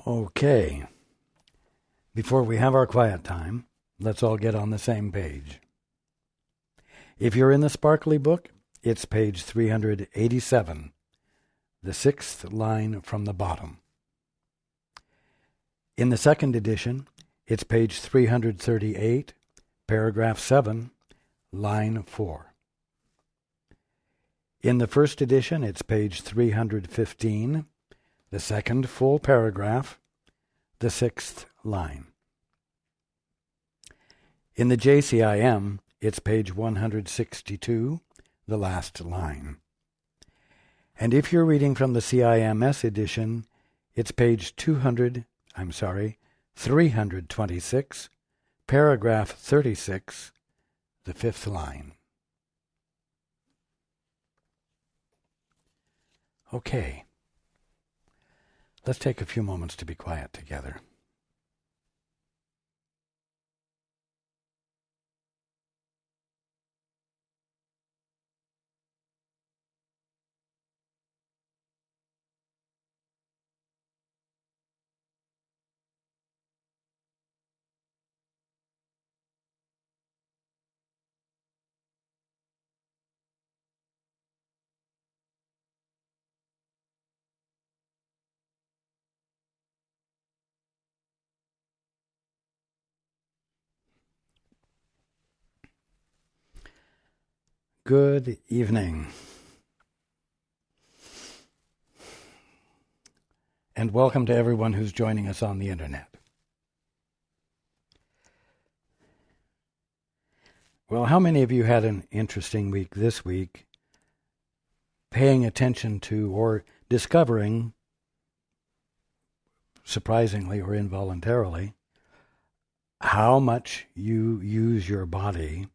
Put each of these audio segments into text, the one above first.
Okay. Before we have our quiet time, let's all get on the same page. If you're in the Sparkly book, it's page 387, the sixth line from the bottom. In the second edition, it's page 338, paragraph 7, line 4. In the first edition, it's page 315, the second full paragraph, the sixth line. In the JCIM, it's page 162, the last line. And if you're reading from the CIMS edition, it's page 326, paragraph 36, the fifth line. Okay. Let's take a few moments to be quiet together. Good evening, and welcome to everyone who's joining us on the internet. Well, how many of you had an interesting week this week, paying attention to or discovering, surprisingly or involuntarily, how much you use your body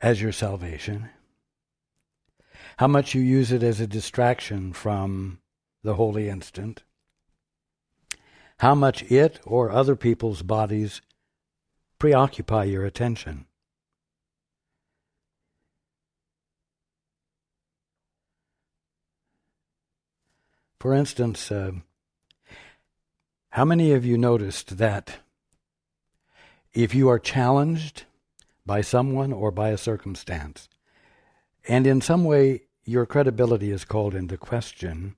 as your salvation, how much you use it as a distraction from the holy instant, how much it or other people's bodies preoccupy your attention. For instance, how many of you noticed that if you are challenged by someone or by a circumstance, and in some way your credibility is called into question,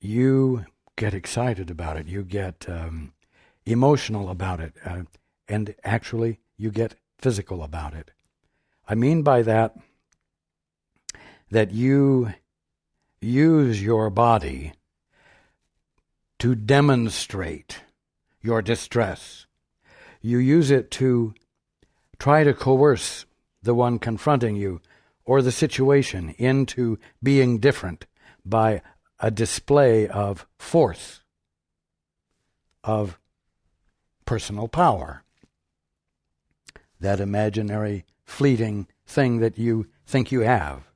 you get excited about it, you get emotional about it, and actually you get physical about it. I mean by that you use your body to demonstrate your distress. You use it to try to coerce the one confronting you or the situation into being different by a display of force, of personal power, that imaginary, fleeting thing that you think you have.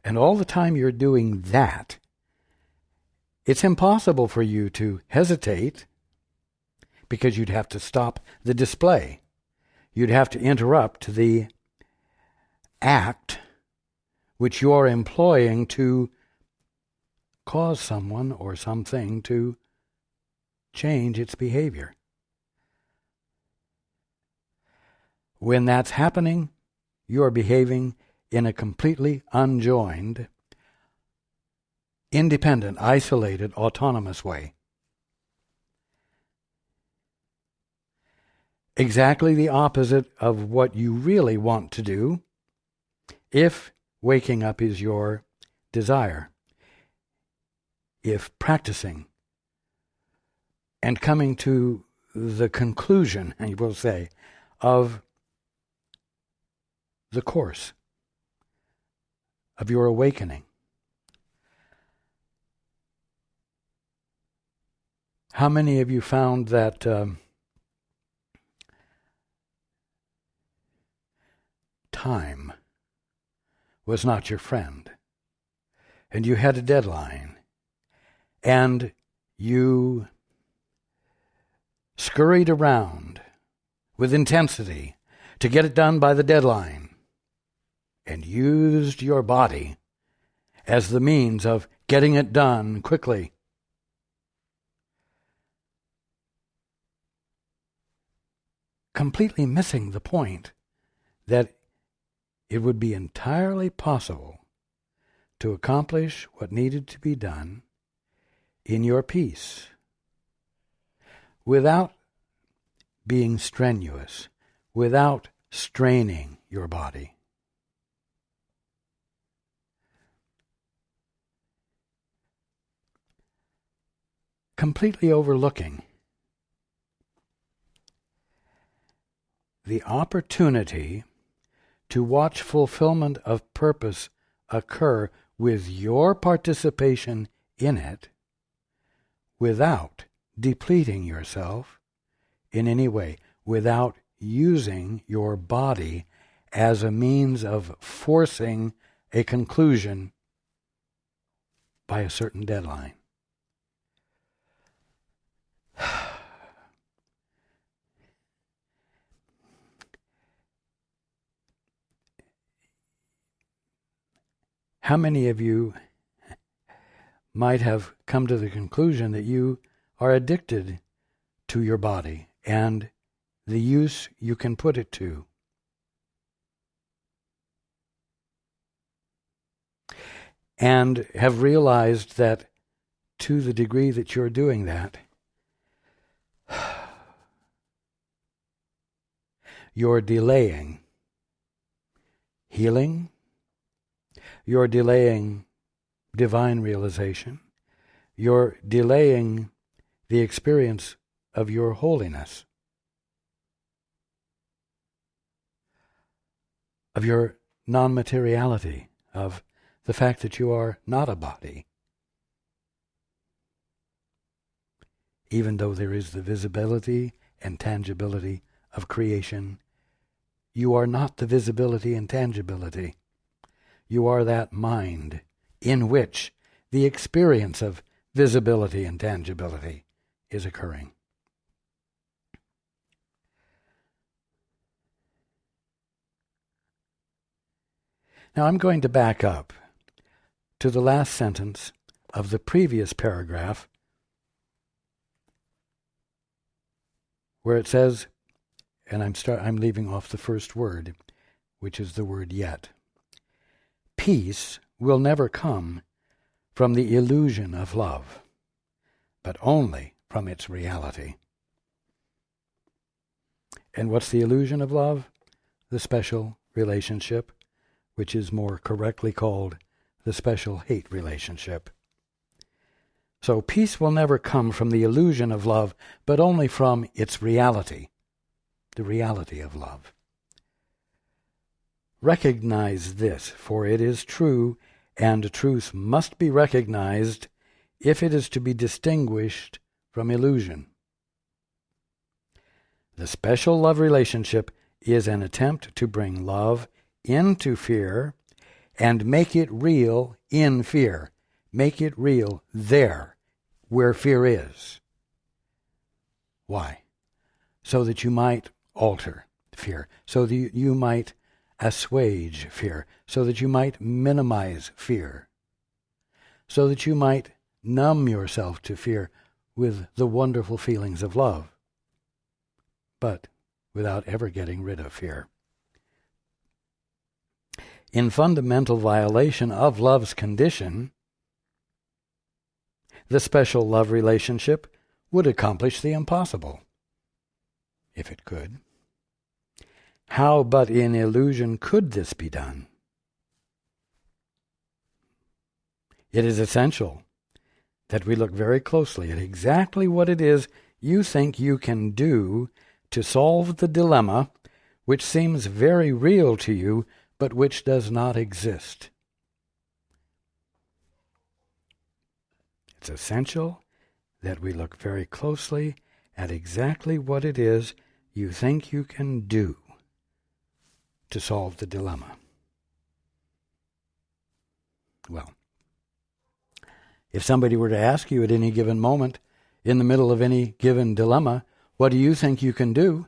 And all the time you're doing that, it's impossible for you to hesitate, because you'd have to stop the display. You'd have to interrupt the act which you're employing to cause someone or something to change its behavior. When that's happening, you're behaving in a completely unjoined, independent, isolated, autonomous way. Exactly the opposite of what you really want to do if waking up is your desire. If practicing and coming to the conclusion, and you will say, of the course of your awakening. How many of you found that time was not your friend, and you had a deadline, and you scurried around with intensity to get it done by the deadline, and used your body as the means of getting it done quickly, completely missing the point that it would be entirely possible to accomplish what needed to be done in your peace without being strenuous, without straining your body. Completely overlooking the opportunity to watch fulfillment of purpose occur with your participation in it without depleting yourself in any way, without using your body as a means of forcing a conclusion by a certain deadline. How many of you might have come to the conclusion that you are addicted to your body and the use you can put it to? And have realized that to the degree that you're doing that, you're delaying healing, you're delaying divine realization, you're delaying the experience of your holiness, of your non-materiality, of the fact that you are not a body. Even though there is the visibility and tangibility of creation, you are not the visibility and tangibility. You are that mind in which the experience of visibility and tangibility is occurring. Now I'm going to back up to the last sentence of the previous paragraph, where it says, and I'm leaving off the first word, which is the word yet. Peace will never come from the illusion of love, but only from its reality. And what's the illusion of love? The special relationship, which is more correctly called the special hate relationship. So peace will never come from the illusion of love, but only from its reality, the reality of love. Recognize this, for it is true, and truth must be recognized if it is to be distinguished from illusion. The special love relationship is an attempt to bring love into fear and make it real in fear. Make it real there, where fear is. Why? So that you might alter fear, so that you might assuage fear, so that you might minimize fear, so that you might numb yourself to fear with the wonderful feelings of love, but without ever getting rid of fear. In fundamental violation of love's condition, the special love relationship would accomplish the impossible, if it could. How but in illusion could this be done? It is essential that we look very closely at exactly what it is you think you can do to solve the dilemma which seems very real to you, but which does not exist. It's essential that we look very closely at exactly what it is you think you can do to solve the dilemma. Well, if somebody were to ask you at any given moment, in the middle of any given dilemma, what do you think you can do?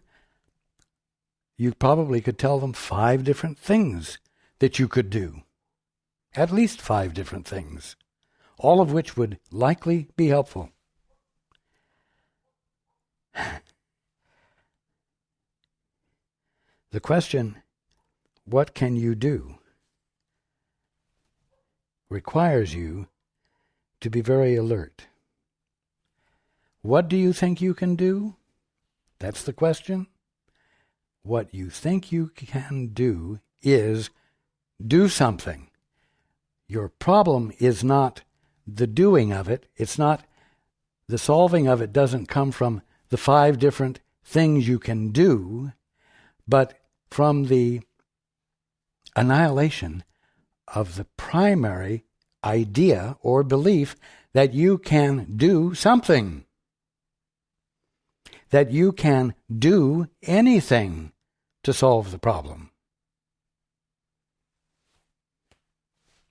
You probably could tell them 5 different things that you could do. At least 5 different things, all of which would likely be helpful. The question, what can you do, requires you to be very alert. What do you think you can do? That's the question. What you think you can do is do something. Your problem is not the doing of it. It's not the solving of it doesn't come from the 5 different things you can do, but from the annihilation of the primary idea or belief that you can do something, that you can do anything to solve the problem.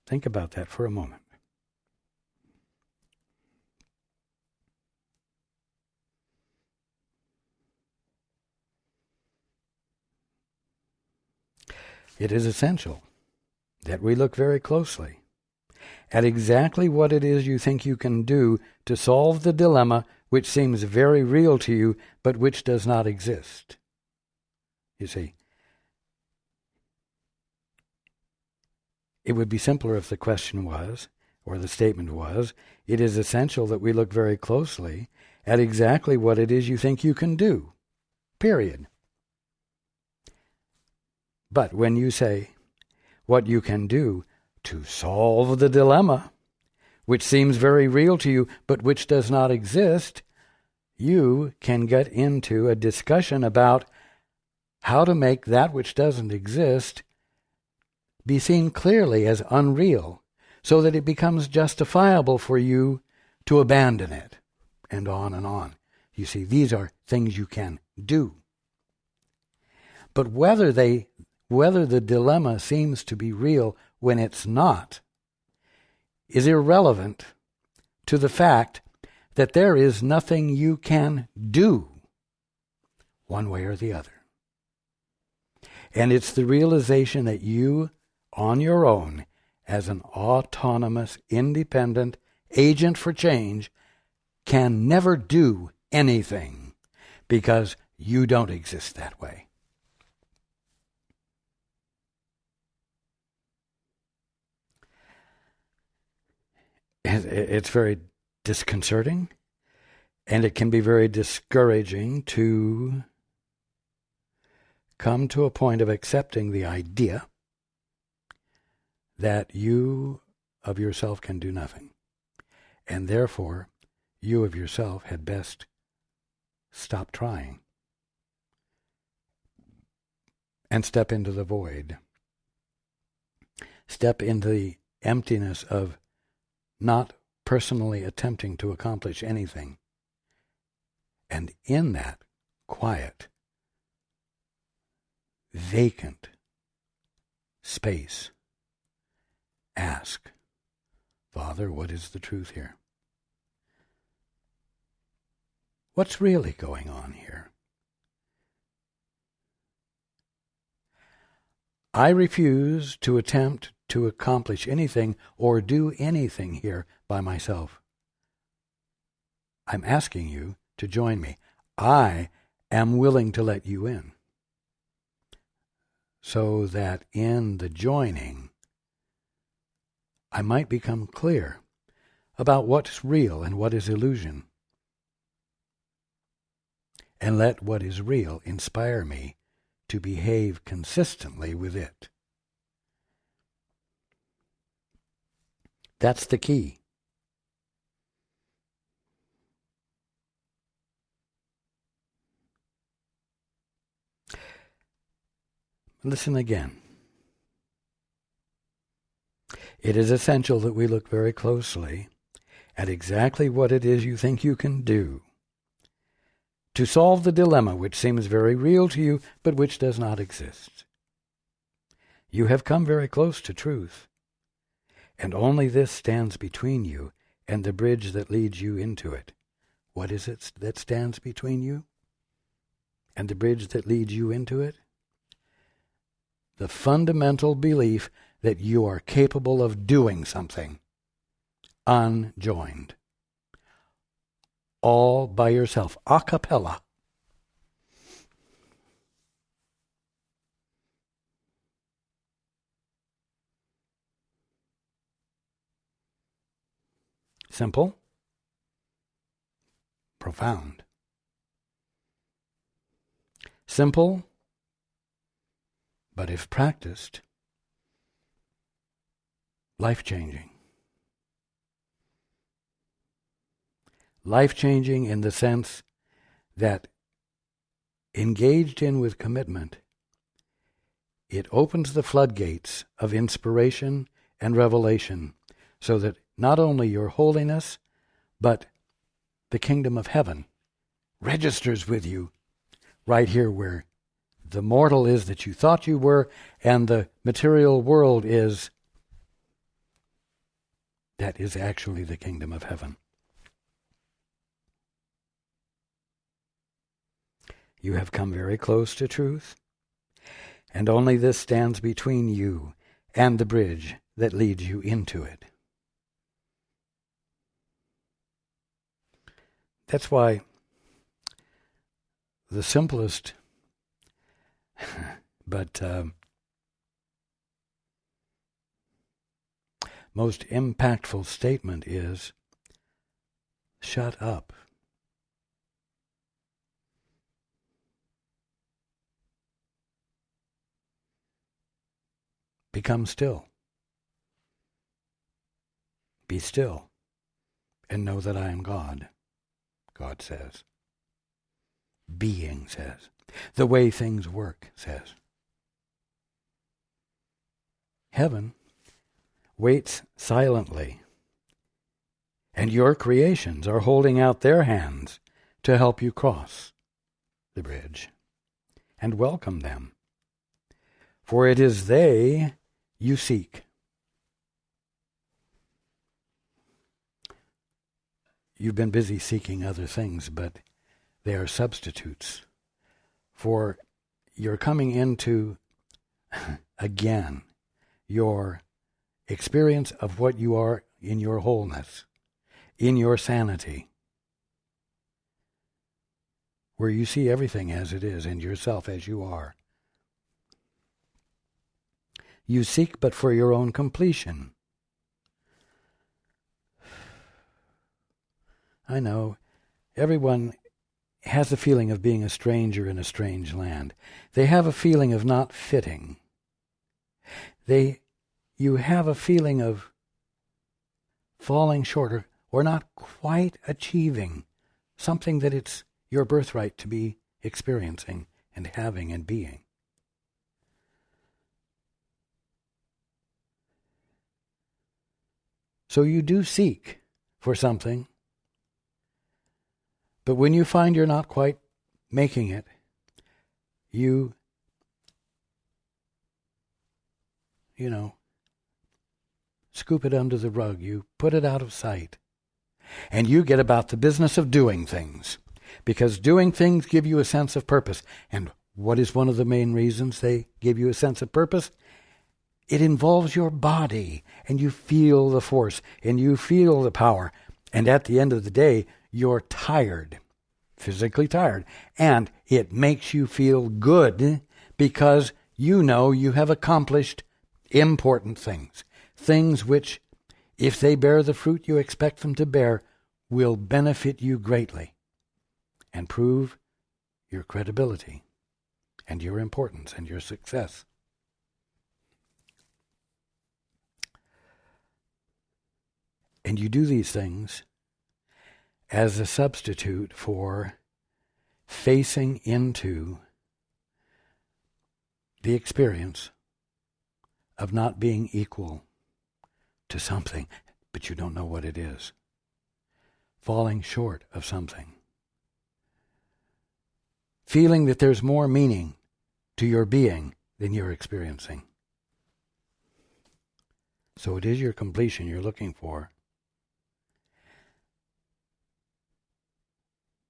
Think about that for a moment. It is essential that we look very closely at exactly what it is you think you can do to solve the dilemma which seems very real to you, but which does not exist. You see, it would be simpler if the question was, or the statement was, it is essential that we look very closely at exactly what it is you think you can do. Period. But when you say what you can do to solve the dilemma, which seems very real to you, but which does not exist, you can get into a discussion about how to make that which doesn't exist be seen clearly as unreal, so that it becomes justifiable for you to abandon it, and on and on. You see, these are things you can do. But whether the dilemma seems to be real when it's not is irrelevant to the fact that there is nothing you can do one way or the other. And it's the realization that you, on your own, as an autonomous, independent agent for change, can never do anything because you don't exist that way. It's very disconcerting, and it can be very discouraging to come to a point of accepting the idea that you of yourself can do nothing, and therefore you of yourself had best stop trying and step into the void. Step into the emptiness of not personally attempting to accomplish anything. And in that quiet, vacant space, ask, Father, what is the truth here? What's really going on here? I refuse to attempt to accomplish anything or do anything here by myself. I'm asking you to join me. I am willing to let you in, so that in the joining I might become clear about what's real and what is illusion, and let what is real inspire me to behave consistently with it. That's the key. Listen again. It is essential that we look very closely at exactly what it is you think you can do to solve the dilemma which seems very real to you, but which does not exist. You have come very close to truth, and only this stands between you and the bridge that leads you into it. What is it that stands between you and the bridge that leads you into it? the fundamental belief that you are capable of doing something, unjoined, all by yourself, a cappella. Simple, profound. Simple, but if practiced, life-changing. Life-changing in the sense that, engaged in with commitment, it opens the floodgates of inspiration and revelation so that not only your holiness, but the kingdom of heaven registers with you right here where the mortal is that you thought you were and the material world is, that is actually the kingdom of heaven. You have come very close to truth, and only this stands between you and the bridge that leads you into it. That's why the simplest but most impactful statement is, shut up. Become still. Be still and know that I am God, God says. Being says. The way things work says. Heaven waits silently, and your creations are holding out their hands to help you cross the bridge and welcome them. For it is they you seek. You've been busy seeking other things, but they are substitutes. For you're coming into, again, your experience of what you are in your wholeness, in your sanity, where you see everything as it is and yourself as you are. You seek but for your own completion. I know, everyone has a feeling of being a stranger in a strange land. They have a feeling of not fitting. You have a feeling of falling short or not quite achieving something that it's your birthright to be experiencing and having and being. So you do seek for something, but when you find you're not quite making it, you scoop it under the rug, you put it out of sight, and you get about the business of doing things, because doing things give you a sense of purpose. And what is one of the main reasons they give you a sense of purpose? It involves your body, and you feel the force, and you feel the power, and at the end of the day, you're tired, physically tired, and it makes you feel good because you know you have accomplished important things, things which, if they bear the fruit you expect them to bear, will benefit you greatly and prove your credibility and your importance and your success. And you do these things as a substitute for facing into the experience of not being equal to something, but you don't know what it is. Falling short of something. Feeling that there's more meaning to your being than you're experiencing. So it is your completion you're looking for.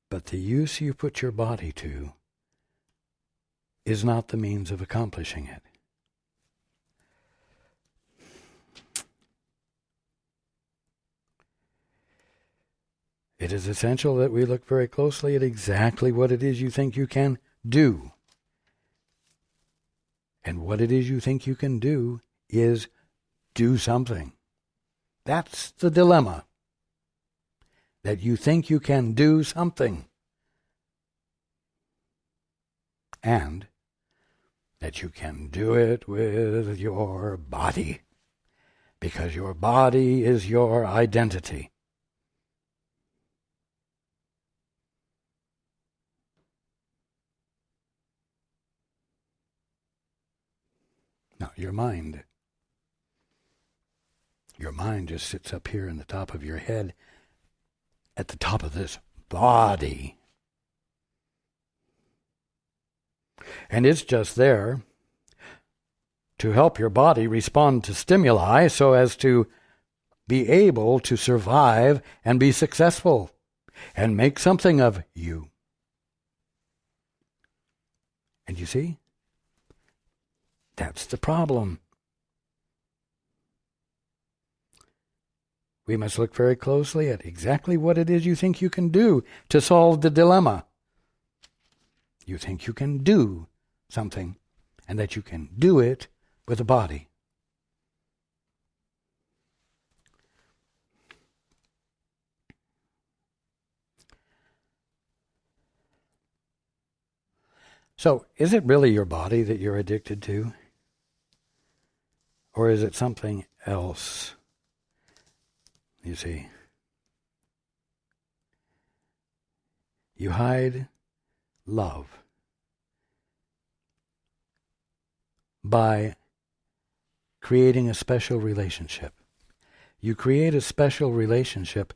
But the use you put your body to is not the means of accomplishing it. it is essential that we look very closely at exactly what it is you think you can do. And what it is you think you can do is do something. That's the dilemma. That you think you can do something. And that you can do it with your body. Because your body is your identity. Now, your mind just sits up here in the top of your head, at the top of this body. And it's just there to help your body respond to stimuli so as to be able to survive and be successful and make something of you. And you see, that's the problem. We must look very closely at exactly what it is you think you can do to solve the dilemma. You think you can do something, and that you can do it with a body. So, is it really your body that you're addicted to? Or is it something else? You see, you hide love by creating a special relationship. You create a special relationship,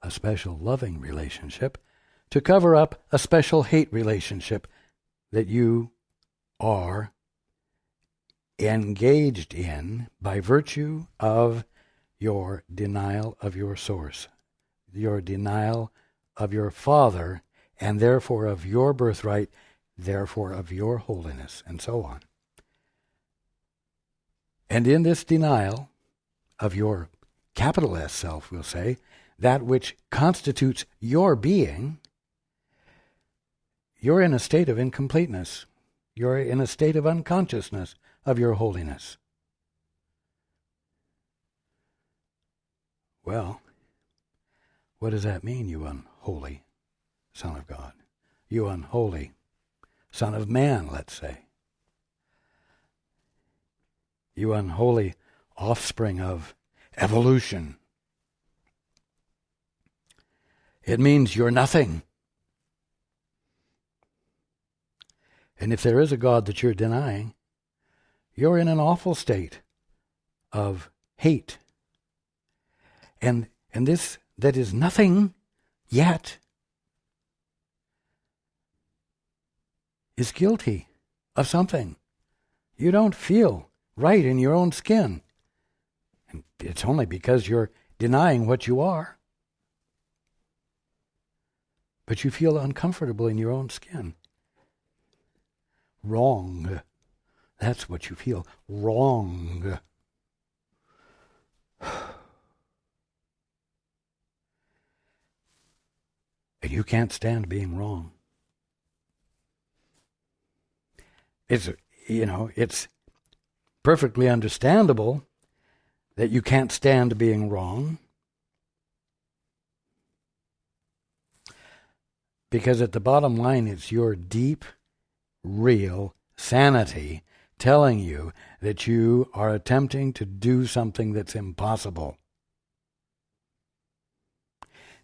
a special loving relationship, to cover up a special hate relationship that you are engaged in by virtue of your denial of your source, your denial of your Father, and therefore of your birthright, therefore of your holiness, and so on. And in this denial of your capital S self, we'll say, that which constitutes your being, you're in a state of incompleteness. You're in a state of unconsciousness of your holiness. Well, what does that mean, you unholy Son of God? You unholy Son of Man, let's say. You unholy offspring of evolution. It means you're nothing. And if there is a God that you're denying, you're in an awful state of hate. And this that is nothing yet is guilty of something. You don't feel right in your own skin. And it's only because you're denying what you are. But you feel uncomfortable in your own skin. Wrong. That's what you feel. Wrong. And you can't stand being wrong. It's perfectly understandable that you can't stand being wrong. Because at the bottom line, it's your deep, real sanity telling you that you are attempting to do something that's impossible.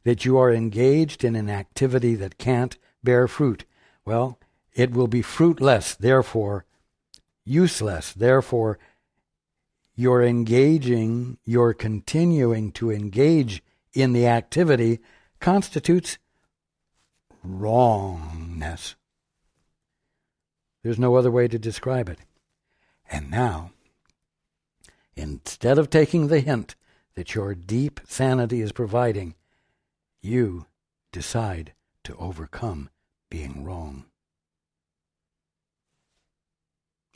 That you are engaged in an activity that can't bear fruit. Well, it will be fruitless, therefore useless. Therefore, you're continuing to engage in the activity constitutes wrongness. There's no other way to describe it. And now, instead of taking the hint that your deep sanity is providing, you decide to overcome being wrong.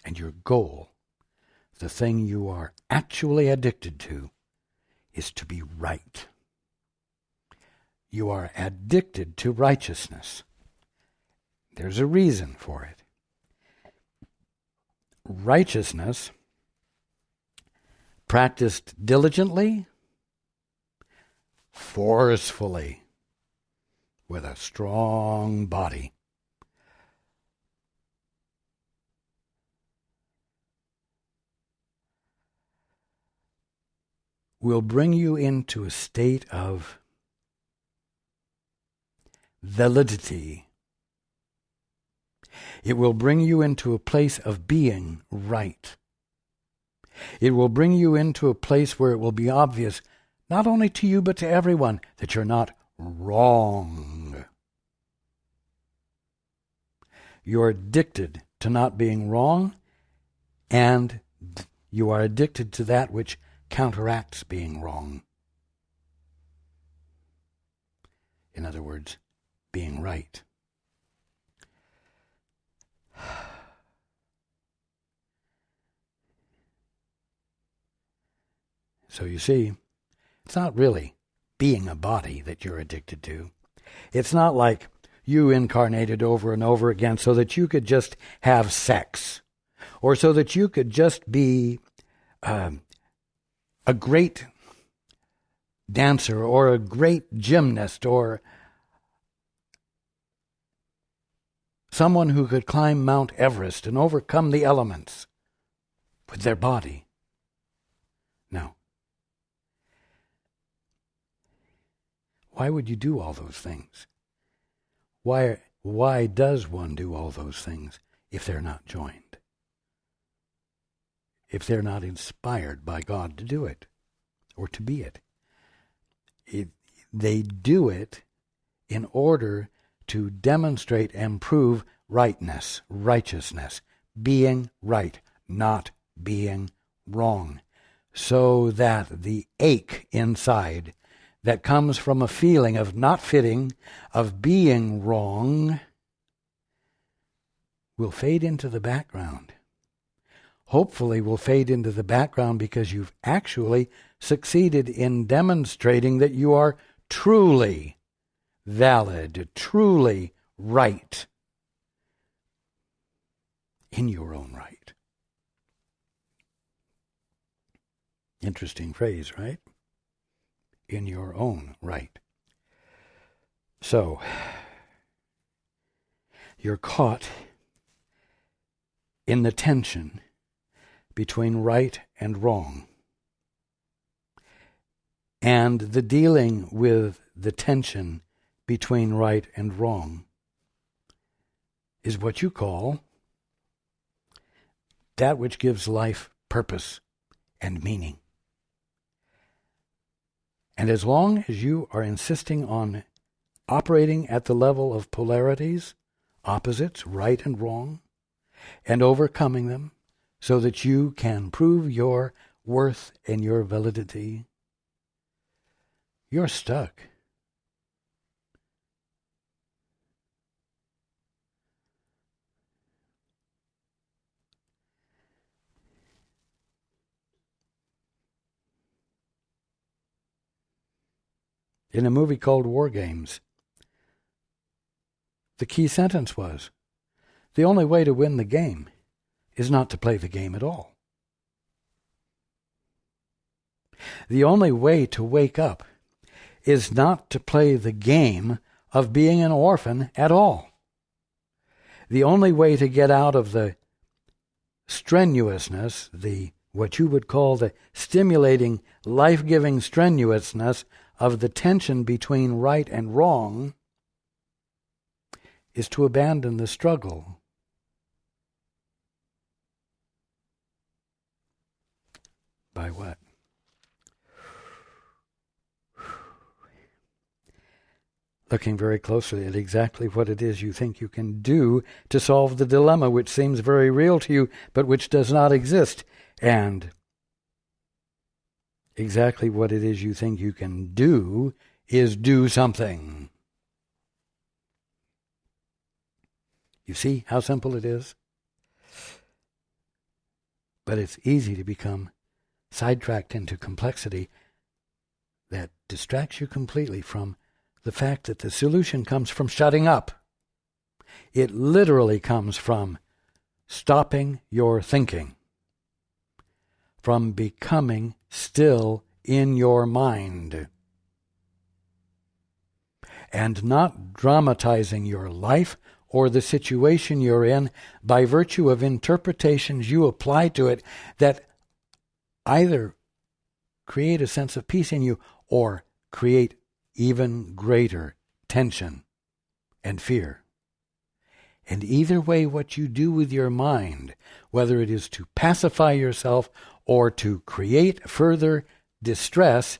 And your goal, the thing you are actually addicted to, is to be right. you are addicted to righteousness. There's a reason for it. Righteousness, practiced diligently, forcefully, with a strong body, will bring you into a state of validity. It will bring you into a place of being right. It will bring you into a place where it will be obvious, not only to you but to everyone, that you're not wrong. You're addicted to not being wrong, and you are addicted to that which counteracts being wrong. In other words, being right. So you see, it's not really being a body that you're addicted to. It's not like you incarnated over and over again so that you could just have sex, or so that you could just be a great dancer or a great gymnast or someone who could climb Mount Everest and overcome the elements with their body. No. Why would you do all those things? Why does one do all those things if they're not joined? If they're not inspired by God to do it or to be it? They do it in order to demonstrate and prove rightness, righteousness, being right, not being wrong, so that the ache inside that comes from a feeling of not fitting, of being wrong, will fade into the background. Hopefully will fade into the background because you've actually succeeded in demonstrating that you are truly valid, truly right in your own right. Interesting phrase, right? In your own right. So, you're caught in the tension between right and wrong. And the dealing with the tension between right and wrong is what you call that which gives life purpose and meaning. And as long as you are insisting on operating at the level of polarities, opposites, right and wrong, and overcoming them so that you can prove your worth and your validity, you're stuck. In a movie called War Games, the key sentence was, the only way to win the game is not to play the game at all. The only way to wake up is not to play the game of being an orphan at all. The only way to get out of the strenuousness, what you would call the stimulating, life-giving strenuousness of the tension between right and wrong, is to abandon the struggle. By what? Looking very closely at exactly what it is you think you can do to solve the dilemma which seems very real to you, but which does not exist, and exactly what it is you think you can do is do something. You see how simple it is? But it's easy to become sidetracked into complexity that distracts you completely from the fact that the solution comes from shutting up. It literally comes from stopping your thinking, from becoming still in your mind, and not dramatizing your life or the situation you're in by virtue of interpretations you apply to it that either create a sense of peace in you or create even greater tension and fear. And either way, what you do with your mind, whether it is to pacify yourself or to create further distress,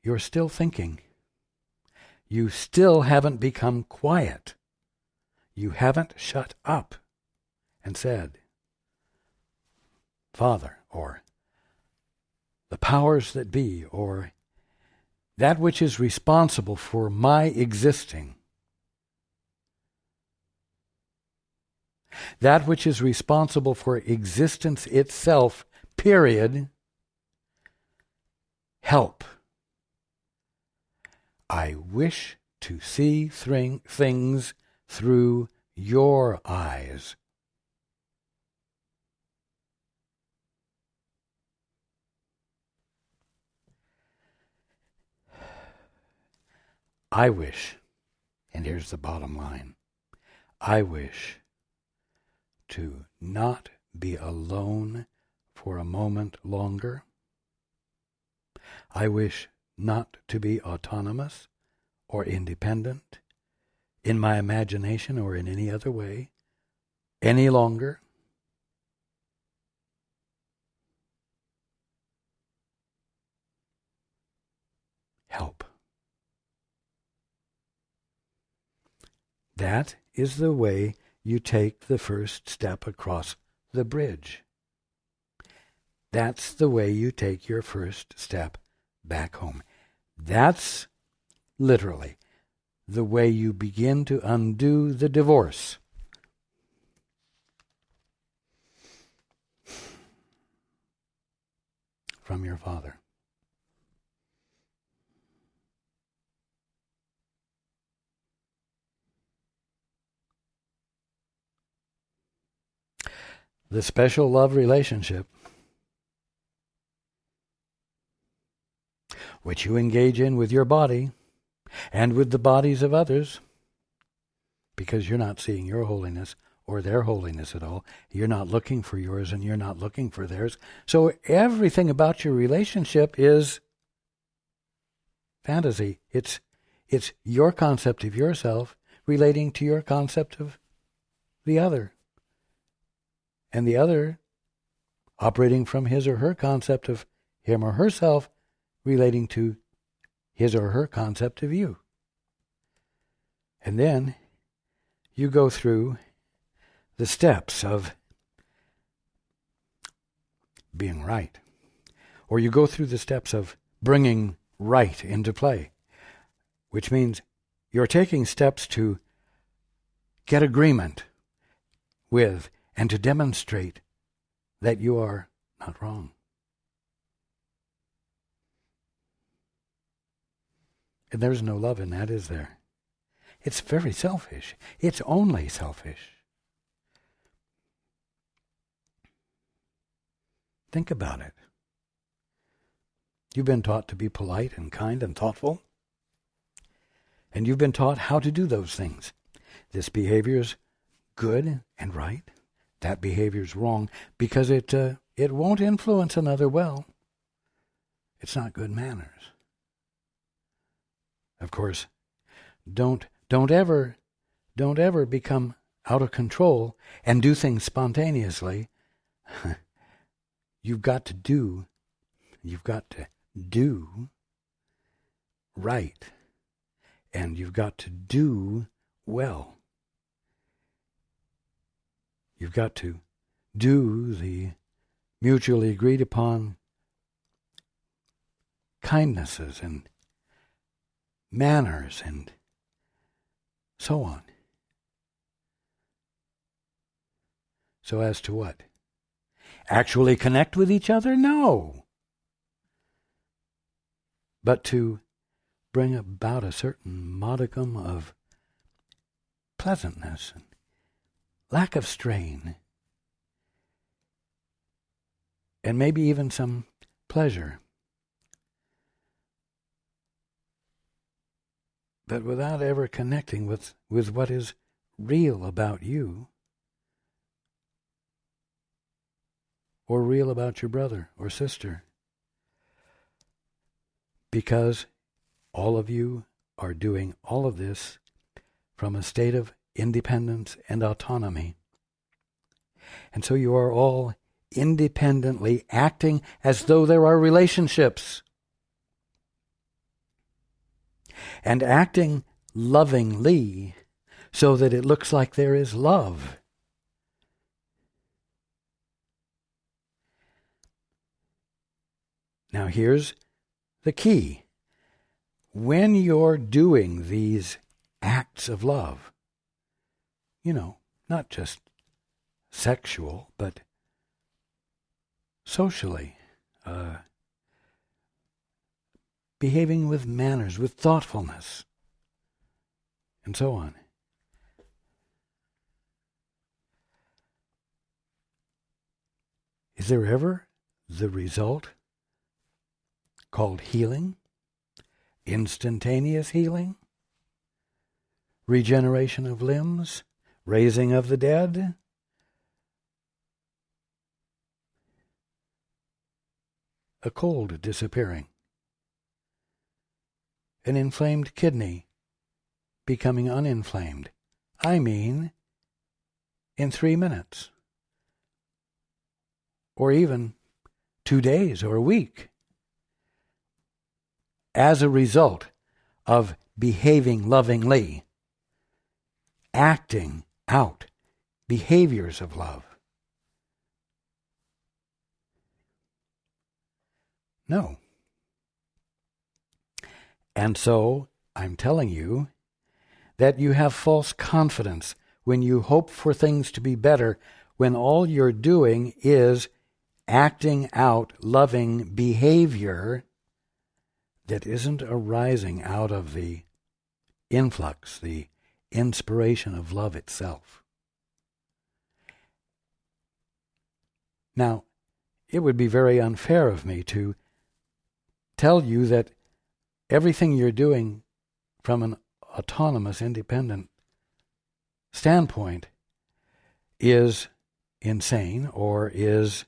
you're still thinking. You still haven't become quiet. You haven't shut up and said, Father, or the powers that be, or that which is responsible for my existing, that which is responsible for existence itself, period, help. I wish to see things through your eyes. I wish, and here's the bottom line, I wish to not be alone for a moment longer. I wish not to be autonomous or independent in my imagination or in any other way any longer. Help. That is the way you take the first step across the bridge. That's the way you take your first step back home. That's literally the way you begin to undo the divorce. From your father. The special love relationship which you engage in with your body and with the bodies of others, because you're not seeing your holiness or their holiness at all. You're not looking for yours and you're not looking for theirs. So everything about your relationship is fantasy. It's your concept of yourself relating to your concept of the other. And the other operating from his or her concept of him or herself relating to his or her concept of you. And then you go through the steps of being right. Or you go through the steps of bringing right into play, which means you're taking steps to get agreement with and to demonstrate that you are not wrong. And there's no love in that, is there? It's very selfish. It's only selfish. Think about it. You've been taught to be polite and kind and thoughtful. And you've been taught how to do those things. This behavior is good and right. That behavior is wrong because it won't influence another well. It's not good manners. Of course, don't ever become out of control and do things spontaneously. You've got to do right, and you've got to do well. You've got to do the mutually agreed upon kindnesses and manners and so on. So as to what? Actually connect with each other? No. But to bring about a certain modicum of pleasantness and lack of strain, and maybe even some pleasure, but without ever connecting with what is real about you or real about your brother or sister, because all of you are doing all of this from a state of independence and autonomy. And so you are all independently acting as though there are relationships, and acting lovingly so that it looks like there is love. Now here's the key. When you're doing these acts of love, not just sexual, but socially, behaving with manners, with thoughtfulness, and so on. Is there ever the result called healing, instantaneous healing, regeneration of limbs, raising of the dead? A cold disappearing, an inflamed kidney becoming uninflamed. I mean, in 3 minutes, or even 2 days or a week, as a result of behaving lovingly, acting out behaviors of love. No. And so, I'm telling you that you have false confidence when you hope for things to be better, when all you're doing is acting out loving behavior that isn't arising out of the influx, the inspiration of love itself. Now, it would be very unfair of me to tell you that everything you're doing from an autonomous, independent standpoint is insane or is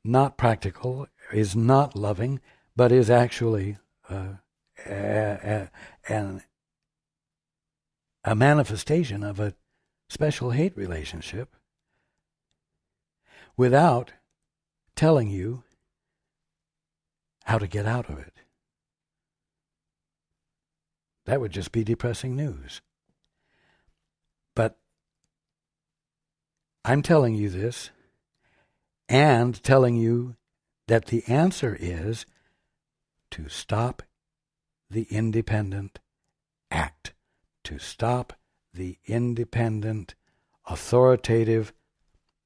not practical, is not loving, but is actually a manifestation of a special hate relationship, without telling you how to get out of it. That would just be depressing news. But I'm telling you this, and telling you that the answer is to stop the independent act, to stop the independent, authoritative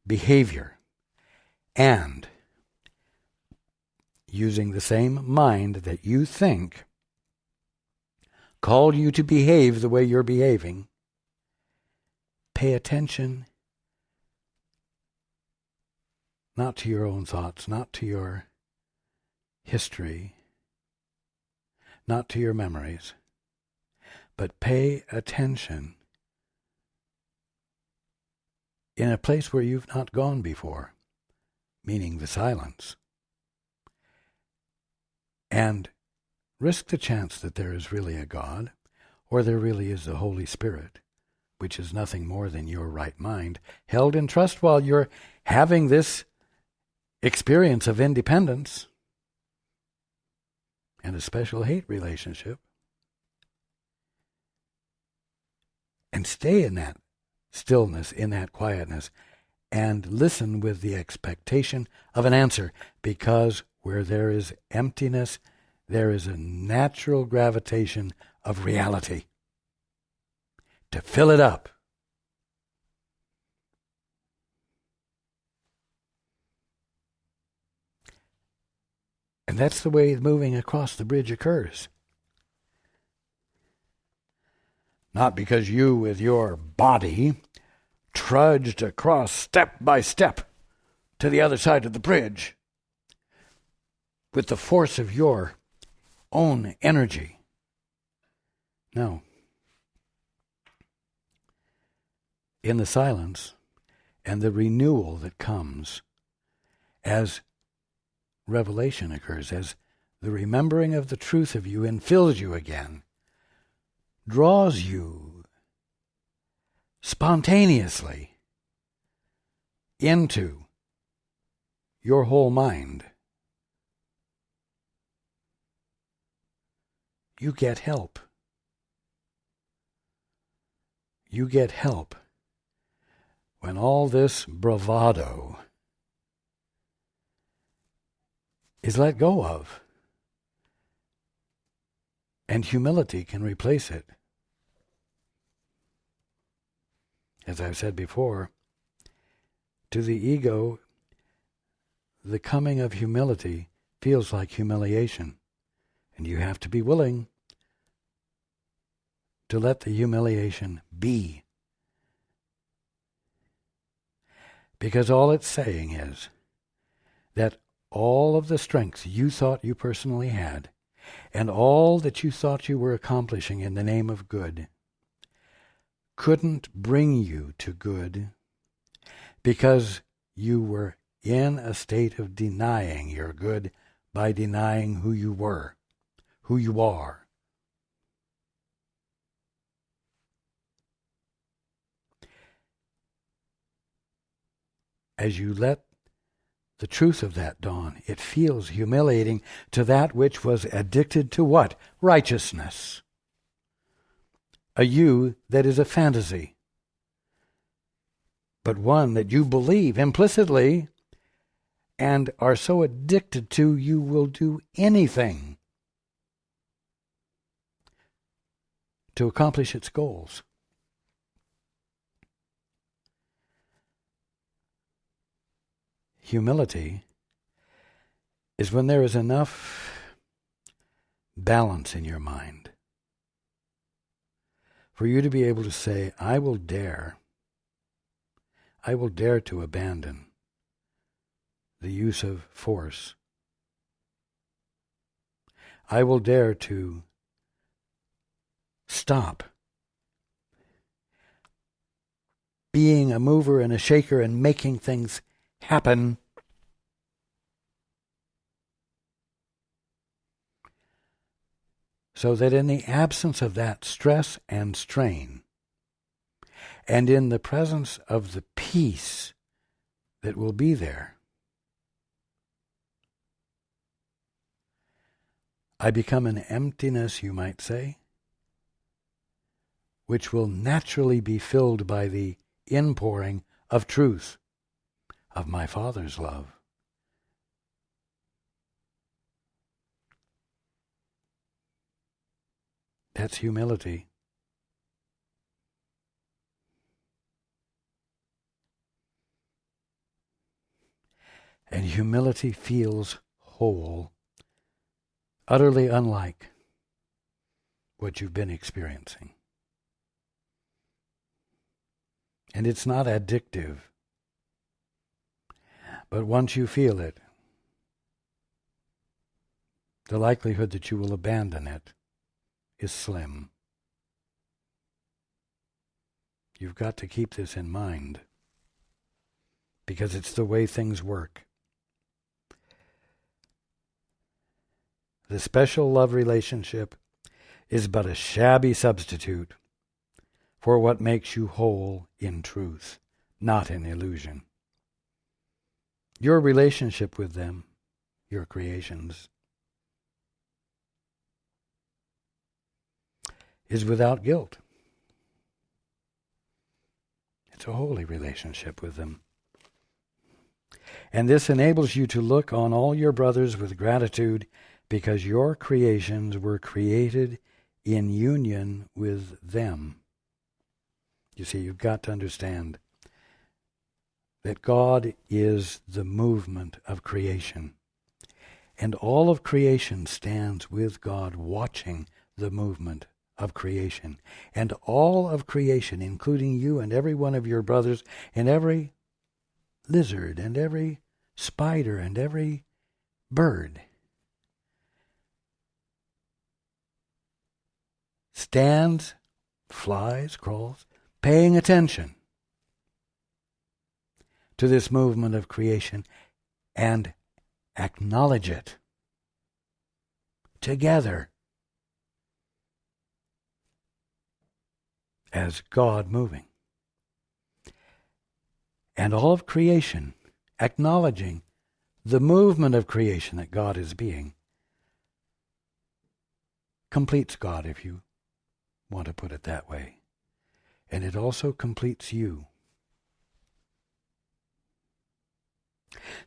behavior, and using the same mind that you think called you to behave the way you're behaving, pay attention not to your own thoughts, not to your history, not to your memories, but pay attention in a place where you've not gone before, meaning the silence, and risk the chance that there is really a God, or there really is the Holy Spirit, which is nothing more than your right mind, held in trust while you're having this experience of independence and a special hate relationship. And stay in that stillness, in that quietness, and listen with the expectation of an answer, because where there is emptiness, there is a natural gravitation of reality to fill it up. And that's the way moving across the bridge occurs. Not because you, with your body, trudged across step by step to the other side of the bridge with the force of your own energy. No. In the silence and the renewal that comes as revelation occurs, as the remembering of the truth of you infills you again, draws you spontaneously into your whole mind, you get help. You get help when all this bravado is let go of, and humility can replace it. As I've said before, to the ego, the coming of humility feels like humiliation, and you have to be willing to let the humiliation be. Because all it's saying is that all of the strength you thought you personally had, and all that you thought you were accomplishing in the name of good, couldn't bring you to good because you were in a state of denying your good by denying who you were, who you are. As you let the truth of that dawn, it feels humiliating to that which was addicted to what? Righteousness. A you that is a fantasy, but one that you believe implicitly and are so addicted to you will do anything to accomplish its goals. Humility is when there is enough balance in your mind for you to be able to say, I will dare to abandon the use of force. I will dare to stop being a mover and a shaker and making things happen. So that in the absence of that stress and strain, and in the presence of the peace that will be there, I become an emptiness, you might say, which will naturally be filled by the inpouring of truth, of my Father's love. That's humility. And humility feels whole, utterly unlike what you've been experiencing. And it's not addictive. But once you feel it, the likelihood that you will abandon it is slim. You've got to keep this in mind, because it's the way things work. The special love relationship is but a shabby substitute for what makes you whole in truth, not in illusion. Your relationship with them, your creations, is without guilt. It's a holy relationship with them. And this enables you to look on all your brothers with gratitude, because your creations were created in union with them. You see, you've got to understand that God is the movement of creation. And all of creation stands with God, watching the movement of creation. And all of creation, including you and every one of your brothers, and every lizard, and every spider, and every bird, stands, flies, crawls, paying attention to this movement of creation and acknowledge it together as God moving. And all of creation acknowledging the movement of creation that God is being completes God, if you want to put it that way. And it also completes you.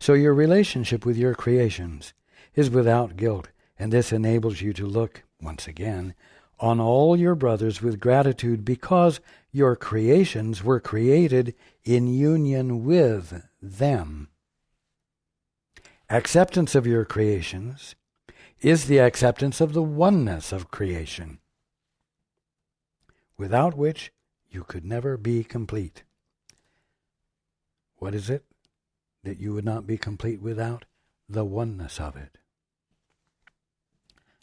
So your relationship with your creations is without guilt, and this enables you to look, once again, on all your brothers with gratitude because your creations were created in union with them. Acceptance of your creations is the acceptance of the oneness of creation, without which you could never be complete. What is it that you would not be complete without? The oneness of it.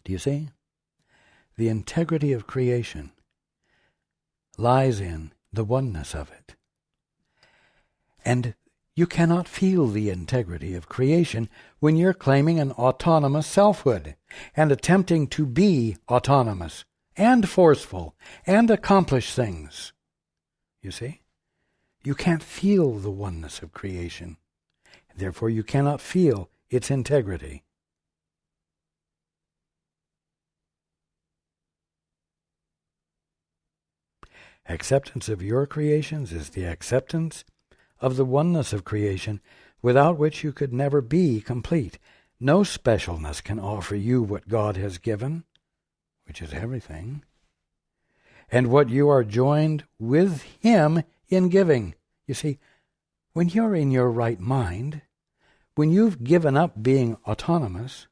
Do you see? The integrity of creation lies in the oneness of it. And you cannot feel the integrity of creation when you're claiming an autonomous selfhood and attempting to be autonomous and forceful and accomplish things. You see? You can't feel the oneness of creation. Therefore, you cannot feel its integrity. Acceptance of your creations is the acceptance of the oneness of creation, without which you could never be complete. No specialness can offer you what God has given, which is everything, and what you are joined with Him in giving. You see, when you're in your right mind, when you've given up being autonomous,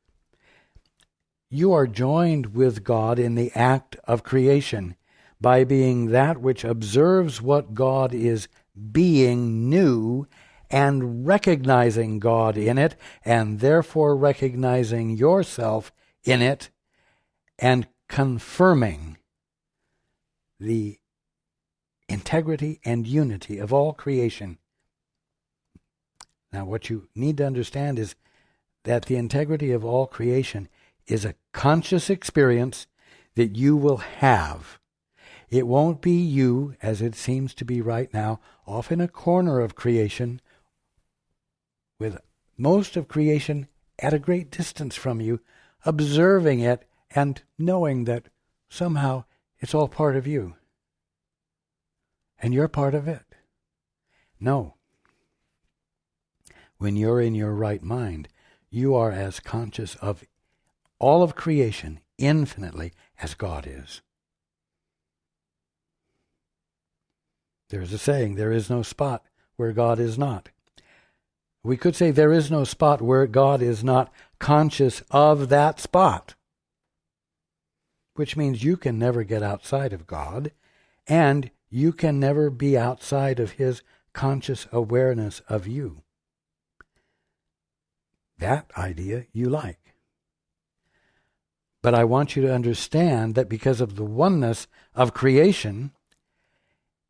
you are joined with God in the act of creation by being that which observes what God is being new and recognizing God in it, and therefore recognizing yourself in it and confirming the integrity and unity of all creation. Now, what you need to understand is that the integrity of all creation is a conscious experience that you will have. It won't be you, as it seems to be right now, off in a corner of creation, with most of creation at a great distance from you, observing it and knowing that somehow it's all part of you. And you're part of it. No. When you're in your right mind, you are as conscious of all of creation infinitely as God is. There's a saying, there is no spot where God is not. We could say there is no spot where God is not conscious of that spot, which means you can never get outside of God, and you can never be outside of His conscious awareness of you. That idea you like. But I want you to understand that because of the oneness of creation,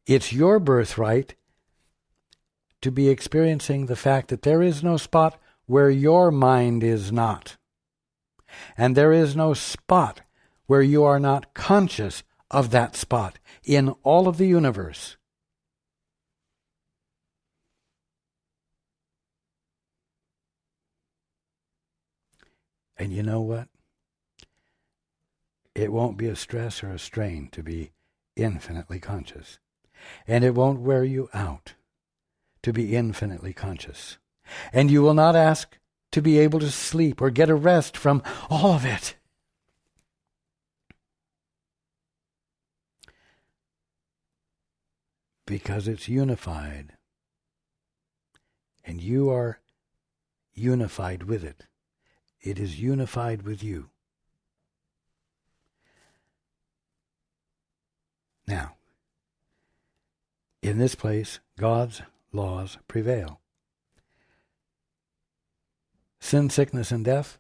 it's your birthright to be experiencing the fact that there is no spot where your mind is not. And there is no spot where you are not conscious of that spot in all of the universe. And you know what? It won't be a stress or a strain to be infinitely conscious. And it won't wear you out to be infinitely conscious. And you will not ask to be able to sleep or get a rest from all of it. Because it's unified. And you are unified with it. It is unified with you. Now, in this place, God's laws prevail. Sin, sickness, and death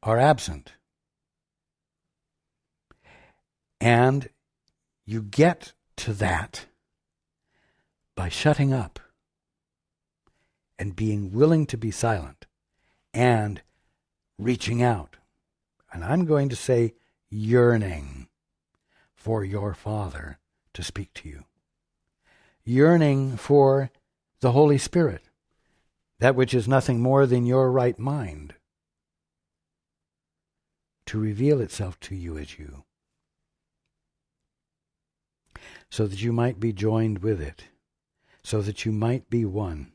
are absent. And you get to that by shutting up and being willing to be silent and reaching out. And I'm going to say yearning for your Father to speak to you. Yearning for the Holy Spirit, that which is nothing more than your right mind, to reveal itself to you as you, so that you might be joined with it, so that you might be one,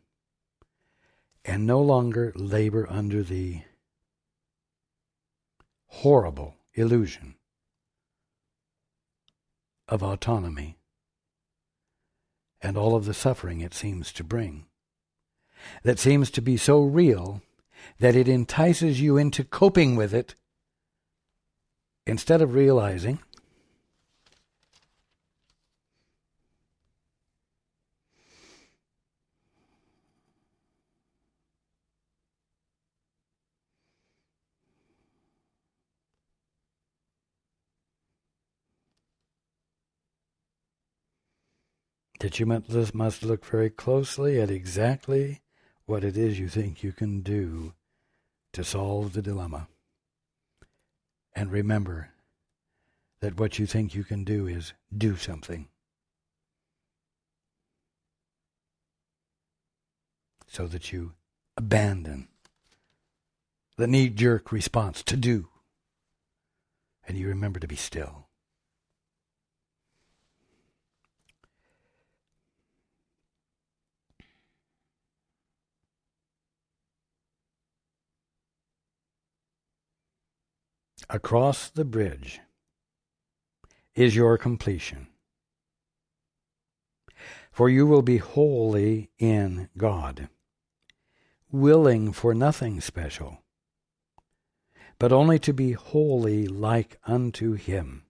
and no longer labor under the horrible illusion of autonomy and all of the suffering it seems to bring, that seems to be so real that it entices you into coping with it instead of realizing that you must look very closely at exactly what it is you think you can do to solve the dilemma. And remember that what you think you can do is do something. So that you abandon the knee-jerk response to do. And you remember to be still. Across the bridge is your completion. For you will be wholly in God, willing for nothing special, but only to be wholly like unto Him,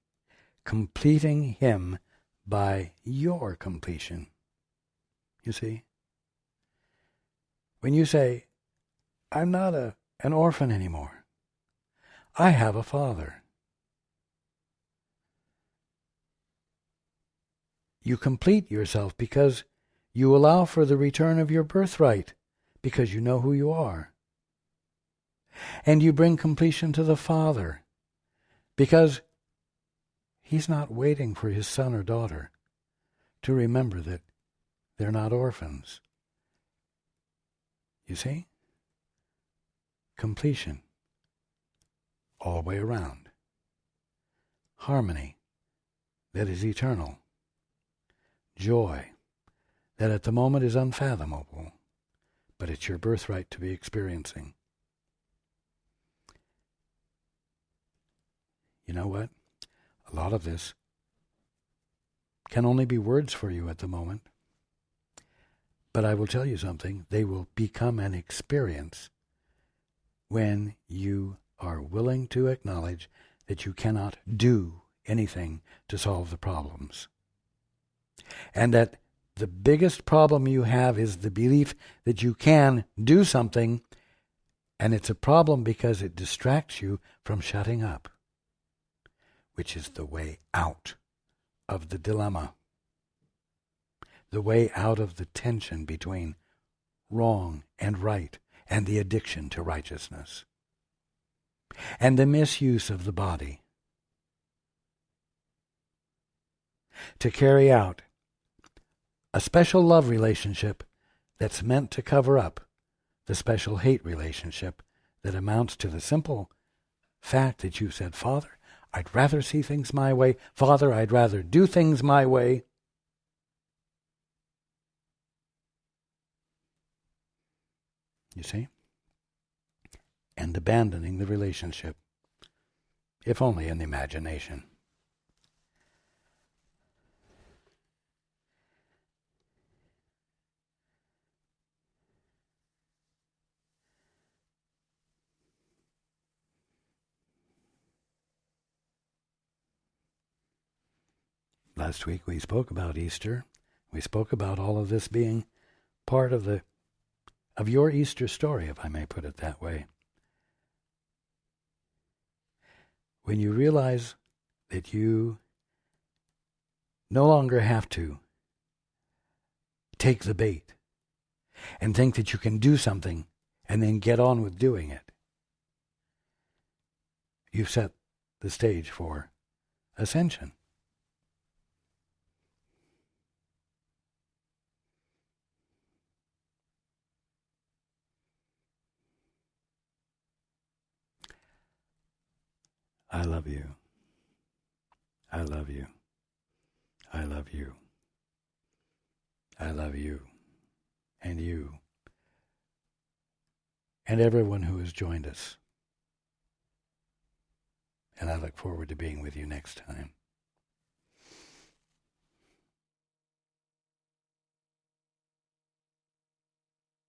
completing Him by your completion. You see? When you say, I'm not an orphan anymore, I have a Father. You complete yourself because you allow for the return of your birthright, because you know who you are. And you bring completion to the Father, because He's not waiting for His son or daughter to remember that they're not orphans. You see? Completion. All the way around. Harmony that is eternal. Joy that at the moment is unfathomable, but it's your birthright to be experiencing. You know what? A lot of this can only be words for you at the moment. But I will tell you something. They will become an experience when you are willing to acknowledge that you cannot do anything to solve the problems. And that the biggest problem you have is the belief that you can do something, and it's a problem because it distracts you from shutting up, which is the way out of the dilemma, the way out of the tension between wrong and right, and the addiction to righteousness, and the misuse of the body to carry out a special love relationship that's meant to cover up the special hate relationship that amounts to the simple fact that you said, Father, I'd rather see things my way. Father, I'd rather do things my way. You see? And abandoning the relationship, if only in the imagination. Last week we spoke about Easter. We spoke about all of this being part of your Easter story, if I may put it that way. When you realize that you no longer have to take the bait and think that you can do something and then get on with doing it, you've set the stage for ascension. I love you. I love you. I love you. I love you. And you. And everyone who has joined us. And I look forward to being with you next time.